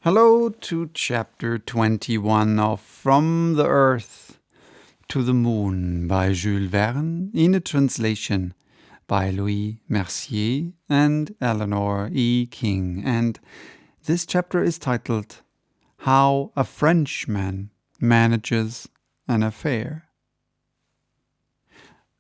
Hello to chapter 21 of From the Earth to the Moon by Jule Verne in a translation by Louis Mercier and Eleanor E. King. And this chapter is titled How a Frenchman Manages an Affair.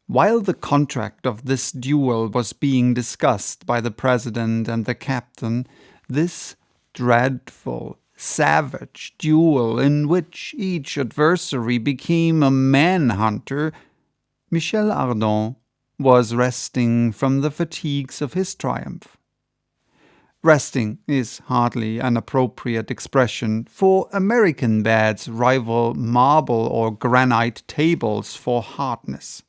While the contract of this duel was being discussed by the president and the captain, this dreadful, savage duel in which each adversary became a manhunter, Michel Arden was resting from the fatigues of his triumph. Resting is hardly an appropriate expression, for American beds rival marble or granite tables for hardness.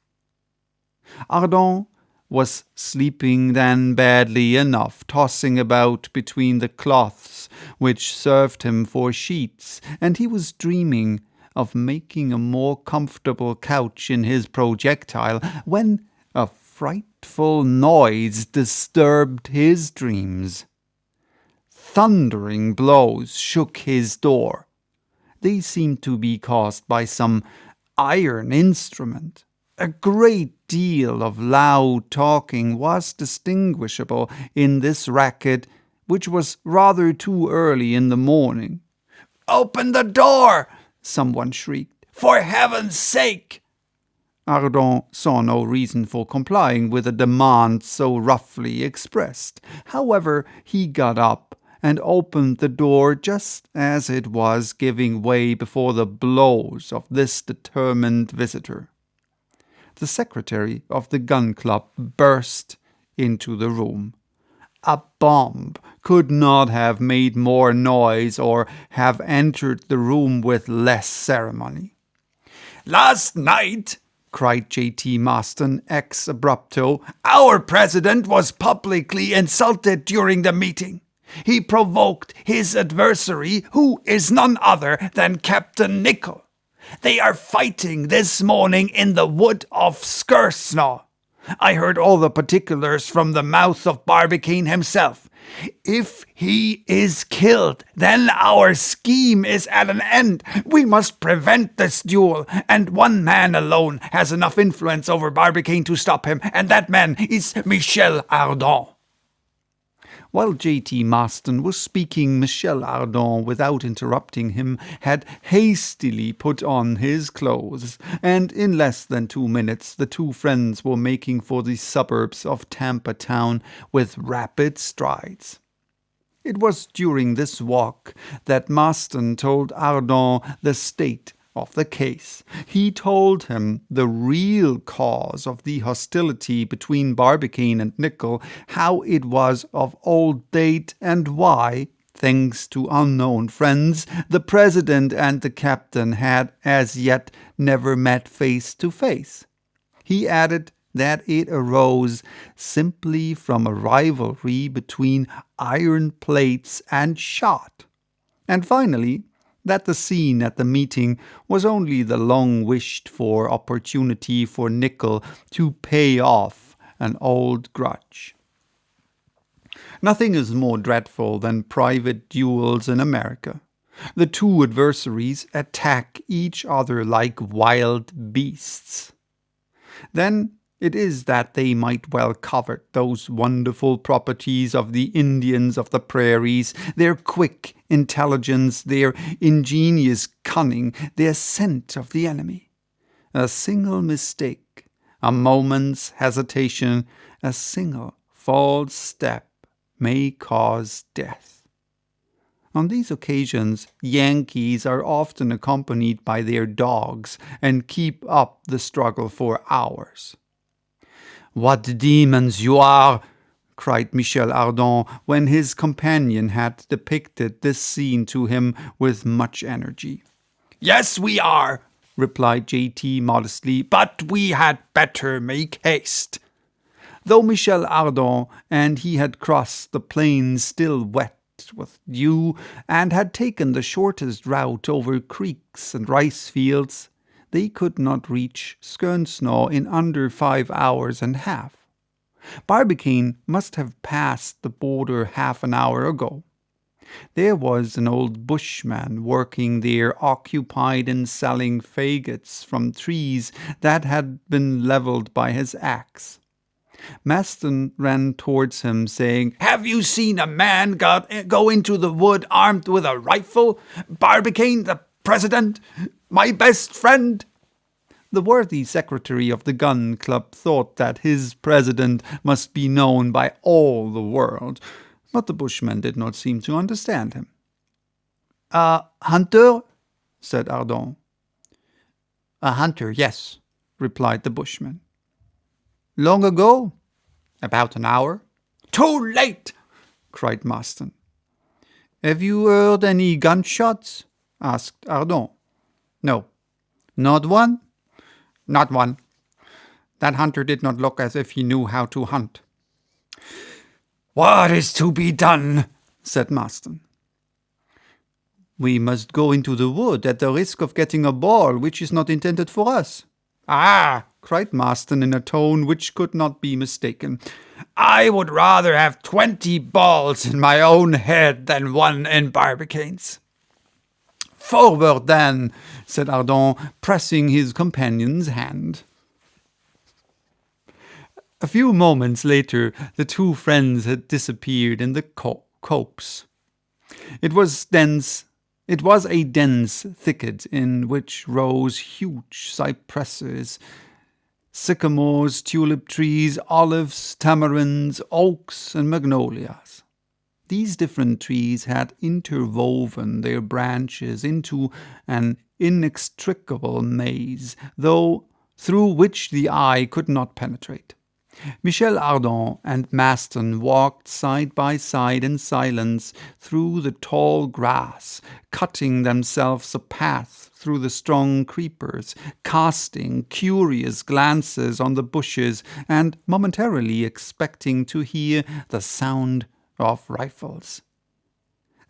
Arden was sleeping then badly enough, tossing about between the cloths which served him for sheets, and he was dreaming of making a more comfortable couch in his projectile, when a frightful noise disturbed his dreams. Thundering blows shook his door. They seemed to be caused by some iron instrument. A great deal of loud talking was distinguishable in this racket, which was rather too early in the morning. "Open the door!" someone shrieked. "For heaven's sake!" Arden saw no reason for complying with a demand so roughly expressed. However, he got up and opened the door just as it was giving way before the blows of this determined visitor. The secretary of the gun club burst into the room. A bomb could not have made more noise or have entered the room with less ceremony. "Last night," cried J.T. Maston ex abrupto, "our president was publicly insulted during the meeting. He provoked his adversary, who is none other than Captain Nicholl. They are fighting this morning in the wood of Skersnaw. I heard all the particulars from the mouth of Barbicane himself. If he is killed, then our scheme is at an end. We must prevent this duel, and one man alone has enough influence over Barbicane to stop him, and that man is Michel Arden." While J.T. Maston was speaking, Michel Arden, without interrupting him, had hastily put on his clothes, and in less than 2 minutes the two friends were making for the suburbs of Tampa Town with rapid strides. It was during this walk that Maston told Arden the state of the case. He told him the real cause of the hostility between Barbicane and Nicholl, how it was of old date, and why, thanks to unknown friends, the president and the captain had as yet never met face to face. He added that it arose simply from a rivalry between iron plates and shot. And finally, that the scene at the meeting was only the long-wished-for opportunity for Nicholl to pay off an old grudge. Nothing is more dreadful than private duels in America. The two adversaries attack each other like wild beasts. Then it is that they might well covet those wonderful properties of the Indians of the prairies, their quick intelligence, their ingenious cunning, their scent of the enemy. A single mistake, a moment's hesitation, a single false step may cause death. On these occasions, Yankees are often accompanied by their dogs and keep up the struggle for hours. "What demons you are!" cried Michel Arden when his companion had depicted this scene to him with much energy. "Yes, we are," replied J.T. modestly, "but we had better make haste." Though Michel Arden and he had crossed the plains still wet with dew, and had taken the shortest route over creeks and rice fields, they could not reach Skersnaw in under 5 hours and a half. Barbicane must have passed the border half an hour ago. There was an old bushman working there, occupied in selling faggots from trees that had been levelled by his axe. Maston ran towards him, saying, "Have you seen a man go into the wood armed with a rifle? Barbicane, the president, my best friend." The worthy secretary of the gun club thought that his president must be known by all the world, but the bushman did not seem to understand him. "A hunter?" said Arden. "A hunter, yes," replied the bushman. "Long ago?" "About an hour." "Too late!" cried Maston. "Have you heard any gunshots?" asked Arden. "No." "Not one?" "Not one. That hunter did not look as if he knew how to hunt." "What is to be done?" said Maston. "We must go into the wood at the risk of getting a ball which is not intended for us." "Ah!" cried Maston in a tone which could not be mistaken. "I would rather have 20 balls in my own head than one in Barbicane's." "Forward, then," said Arden, pressing his companion's hand. A few moments later, the two friends had disappeared in the copse. It was a dense thicket in which rose huge cypresses, sycamores, tulip trees, olives, tamarinds, oaks, and magnolias. These different trees had interwoven their branches into an inextricable maze, through which the eye could not penetrate. Michel Arden and Maston walked side by side in silence through the tall grass, cutting themselves a path through the strong creepers, casting curious glances on the bushes, and momentarily expecting to hear the sound of rifles.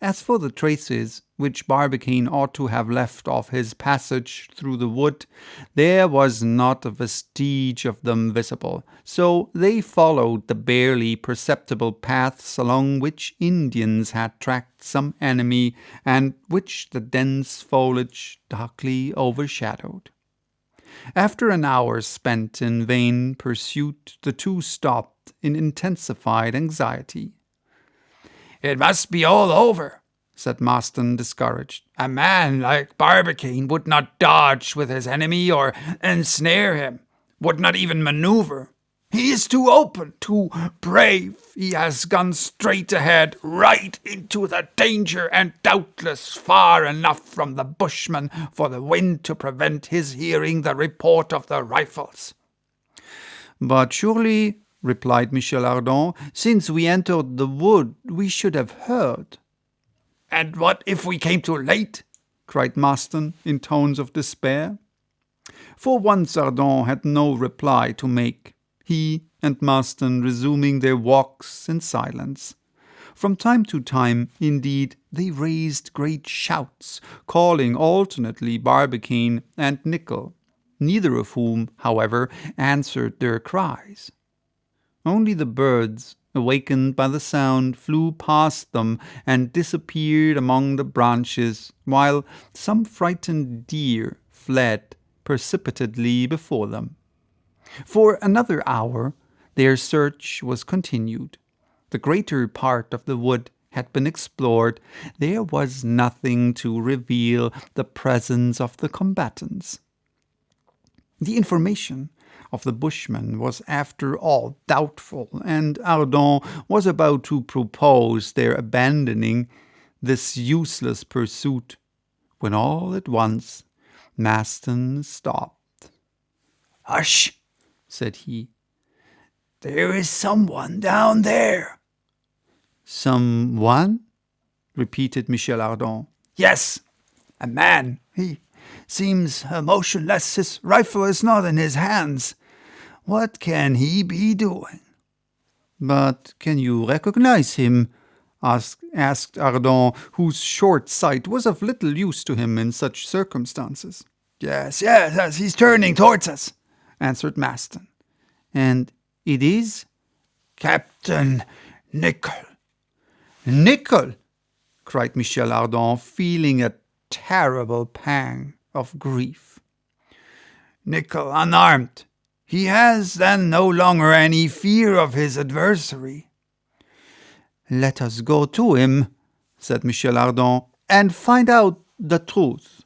As for the traces which Barbicane ought to have left of his passage through the wood, there was not a vestige of them visible, so they followed the barely perceptible paths along which Indians had tracked some enemy, and which the dense foliage darkly overshadowed. After an hour spent in vain pursuit, the two stopped in intensified anxiety. "It must be all over," said Maston, discouraged. "A man like Barbicane would not dodge with his enemy or ensnare him, would not even maneuver. He is too open, too brave. He has gone straight ahead, right into the danger, and doubtless far enough from the bushman for the wind to prevent his hearing the report of the rifles." "But surely," replied Michel Arden, "since we entered the wood, we should have heard." "And what if we came too late?" cried Maston in tones of despair. For once Arden had no reply to make, he and Maston resuming their walks in silence. From time to time, indeed, they raised great shouts, calling alternately Barbicane and Nicholl, neither of whom, however, answered their cries. Only the birds, awakened by the sound, flew past them and disappeared among the branches, while some frightened deer fled precipitately before them. For another hour their search was continued. The greater part of the wood had been explored. There was nothing to reveal the presence of the combatants. The information of the bushman was after all doubtful, and Arden was about to propose their abandoning this useless pursuit, when all at once Maston stopped. "Hush!" said he. "There is someone down there." "Someone?" repeated Michel Arden. "Yes, a man. He seems motionless. His rifle is not in his hands. What can he be doing?" "But can you recognize him?" asked Arden, whose short sight was of little use to him in such circumstances. Yes, he's turning towards us," answered Maston. "And it is?" "Captain Nicholl." "Nicholl!" cried Michel Arden, feeling a terrible pang of grief. "Nicholl unarmed. He has then no longer any fear of his adversary." "Let us go to him," said Michel Arden, "and find out the truth."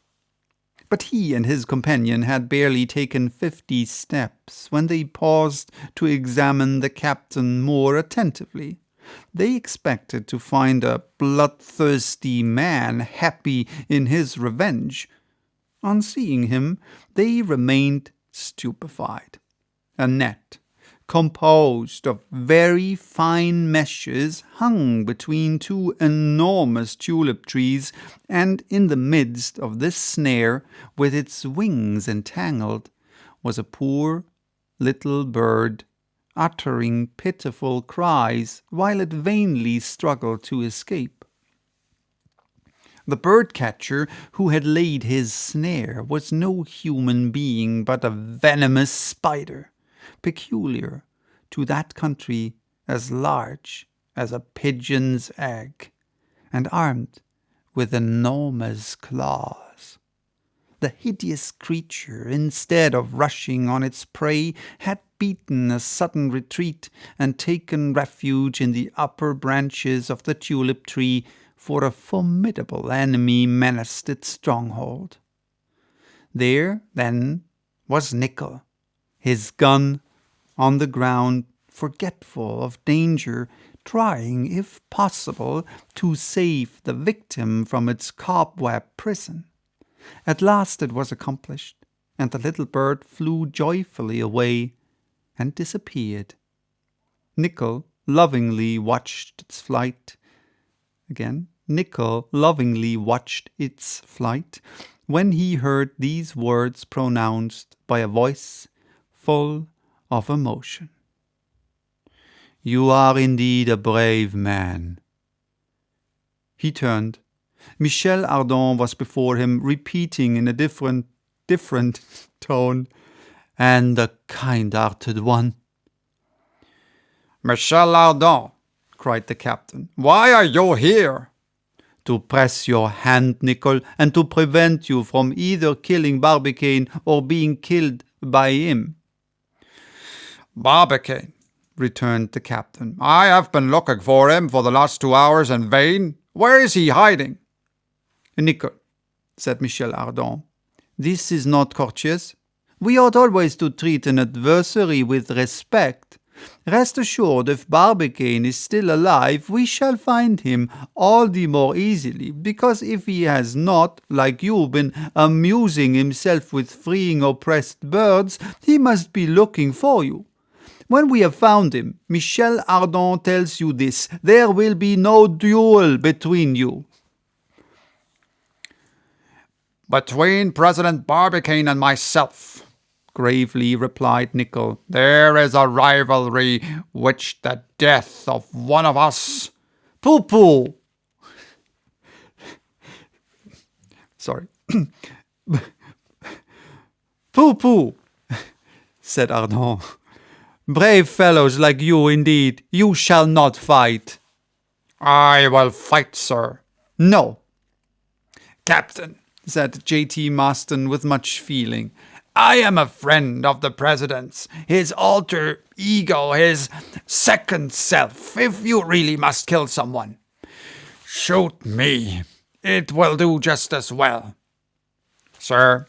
But he and his companion had barely taken 50 steps when they paused to examine the captain more attentively. They expected to find a bloodthirsty man happy in his revenge. On seeing him, they remained stupefied. A net, composed of very fine meshes, hung between two enormous tulip trees, and in the midst of this snare, with its wings entangled, was a poor little bird, uttering pitiful cries while it vainly struggled to escape. The bird-catcher who had laid his snare was no human being but a venomous spider, peculiar to that country, as large as a pigeon's egg, and armed with enormous claws. The hideous creature, instead of rushing on its prey, had beaten a sudden retreat and taken refuge in the upper branches of the tulip tree, for a formidable enemy menaced its stronghold. There, then, was Nicholl, his gun on the ground, forgetful of danger, trying, if possible, to save the victim from its cobweb prison. At last it was accomplished, and the little bird flew joyfully away and disappeared. Nicholl lovingly watched its flight. Again, Nicholl lovingly watched its flight when he heard these words pronounced by a voice full of emotion. "You are indeed a brave man." He turned. Michel Arden was before him, repeating in a different tone, "And a kind-hearted one." "Michel Arden," cried the captain, "why are you here?" "To press your hand, Nicholl, and to prevent you from either killing Barbicane or being killed by him." "Barbicane," returned the captain. "I have been looking for him for the last 2 hours in vain. Where is he hiding?" "Nicholl," said Michel Arden, "this is not courteous. We ought always to treat an adversary with respect. Rest assured, if Barbicane is still alive, we shall find him all the more easily, because if he has not, like you, been amusing himself with freeing oppressed birds, he must be looking for you. When we have found him, Michel Arden tells you this: there will be no duel between you." "Between President Barbicane and myself," gravely replied Nicholl, "there is a rivalry which the death of one of us—" "Pooh-pooh!" Sorry. "Pooh-pooh!" said Arden. "Brave fellows like you, indeed. You shall not fight." "I will fight, sir." "No." "Captain," said J.T. Maston with much feeling, "I am a friend of the President's, his alter ego, his second self. If you really must kill someone, shoot me. It will do just as well." "Sir,"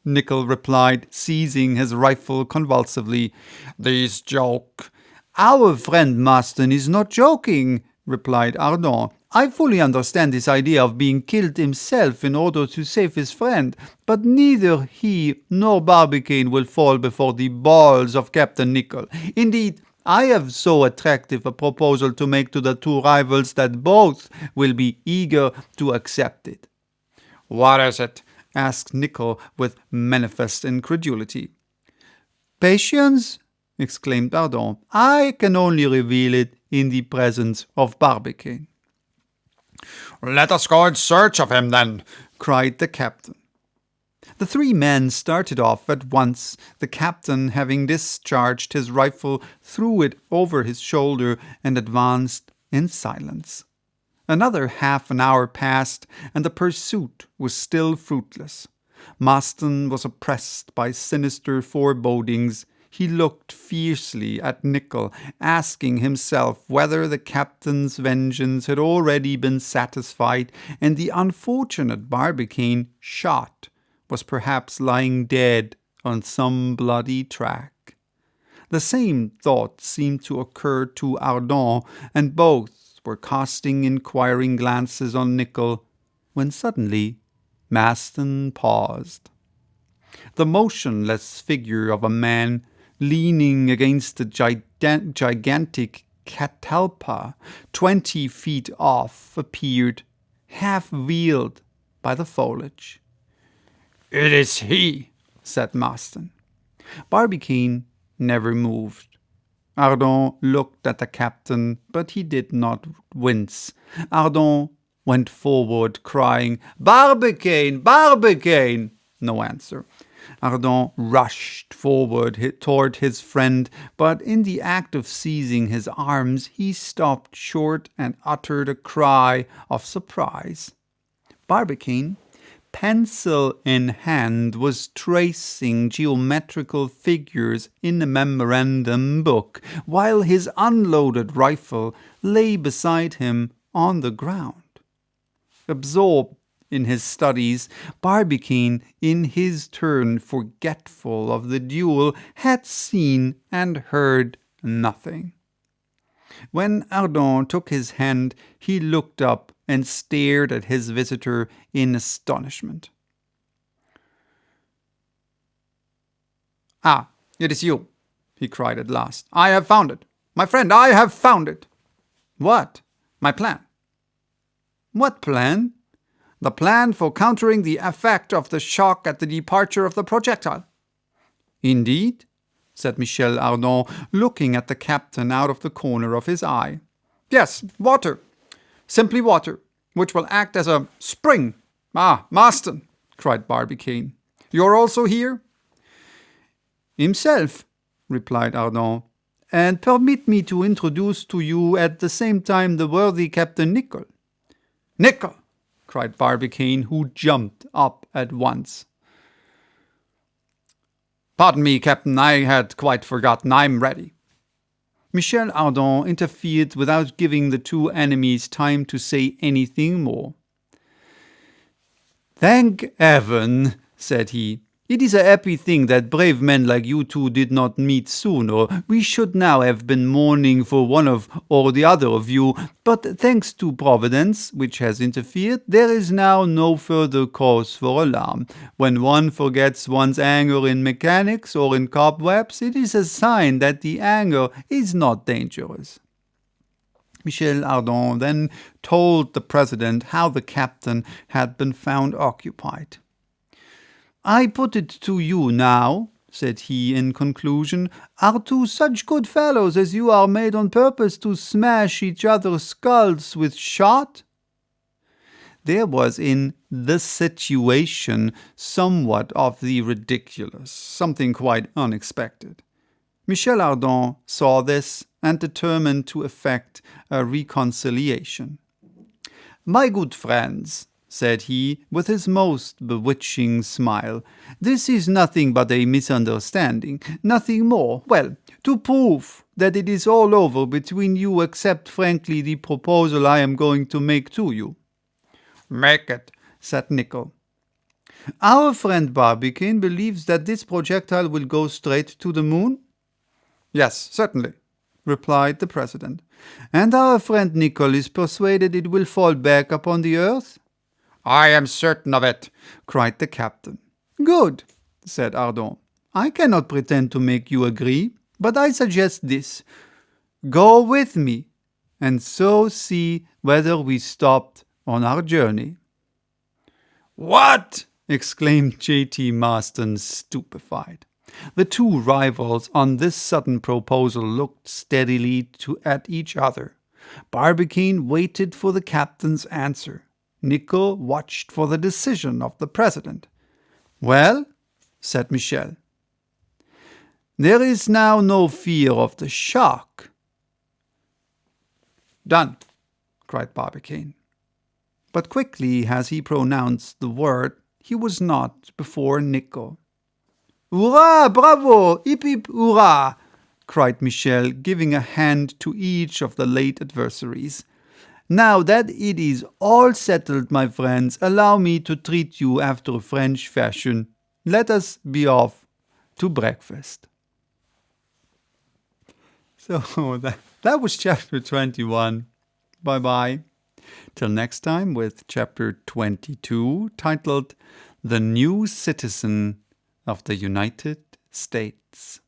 Nicholl replied, seizing his rifle convulsively, "these joke." "Our friend Maston is not joking," replied Arden. "I fully understand his idea of being killed himself in order to save his friend, but neither he nor Barbicane will fall before the balls of Captain Nicholl. Indeed, I have so attractive a proposal to make to the two rivals that both will be eager to accept it." "What is it?" asked Nicholl with manifest incredulity. "Patience!" exclaimed Arden. "I can only reveal it in the presence of Barbicane." "Let us go in search of him, then," cried the captain. The three men started off at once. The captain, having discharged his rifle, threw it over his shoulder and advanced in silence. Another half an hour passed, and the pursuit was still fruitless. Marston was oppressed by sinister forebodings. He looked fiercely at Nicholl, asking himself whether the captain's vengeance had already been satisfied, and the unfortunate Barbicane, shot, was perhaps lying dead on some bloody track. The same thought seemed to occur to Arden, and both were casting inquiring glances on Nicholl, when suddenly Marston paused. The motionless figure of a man leaning against a gigantic catalpa 20 feet off appeared, half veiled by the foliage. "It is he," said Marston. Barbicane never moved. Arden looked at the captain, but he did not wince. Arden went forward, crying, "Barbicane! Barbicane!" No answer. Arden rushed forward toward his friend, but in the act of seizing his arms, he stopped short and uttered a cry of surprise. Barbicane, pencil in hand, was tracing geometrical figures in a memorandum book, while his unloaded rifle lay beside him on the ground. Absorbed in his studies, Barbicane, in his turn forgetful of the duel, had seen and heard nothing. When Arden took his hand, he looked up and stared at his visitor in astonishment. "Ah, it is you," he cried at last. "I have found it. My friend, I have found it." "What?" "My plan." "What plan?" "The plan for countering the effect of the shock at the departure of the projectile." "Indeed?" said Michel Arden, looking at the captain out of the corner of his eye. "Yes, water. Simply water, which will act as a spring." "Ah, Marston," cried Barbicane, "you're also here?" "Himself," replied Arden, "and permit me to introduce to you at the same time the worthy Captain Nicholl." "Nicholl!" cried Barbicane, who jumped up at once. "Pardon me, Captain, I had quite forgotten. I'm ready." Michel Arden interfered without giving the two enemies time to say anything more. "Thank heaven," said he. "It is a happy thing that brave men like you two did not meet sooner. We should now have been mourning for one or the other of you, but thanks to Providence, which has interfered, there is now no further cause for alarm. When one forgets one's anger in mechanics or in cobwebs, it is a sign that the anger is not dangerous." Michel Arden then told the president how the captain had been found occupied. "I put it to you now," said he in conclusion, "are two such good fellows as you are made on purpose to smash each other's skulls with shot?" There was in the situation somewhat of the ridiculous, something quite unexpected. Michel Arden saw this and determined to effect a reconciliation. "My good friends," said he, with his most bewitching smile, "this is nothing but a misunderstanding, nothing more. Well, to prove that it is all over between you, accept frankly the proposal I am going to make to you." "Make it," said Nicholl. "Our friend Barbicane believes that this projectile will go straight to the moon?" "Yes, certainly," replied the president. "And our friend Nicholl is persuaded it will fall back upon the earth?" "I am certain of it," cried the captain. "Good," said Arden. "I cannot pretend to make you agree, but I suggest this. Go with me, and so see whether we stopped on our journey." "What?" exclaimed J.T. Marston, stupefied. The two rivals on this sudden proposal looked steadily at each other. Barbicane waited for the captain's answer. Nicholl watched for the decision of the president. "Well," said Michel, "there is now no fear of the shock." "Done," cried Barbicane. But quickly as he pronounced the word, he was not before Nicholl. "Hurrah! Bravo! Hip hip hurrah!" cried Michel, giving a hand to each of the late adversaries. "Now that it is all settled, my friends, allow me to treat you after a French fashion. Let us be off to breakfast." So that was chapter 21. Bye-bye. Till next time with chapter 22, titled The New Citizen of the United States.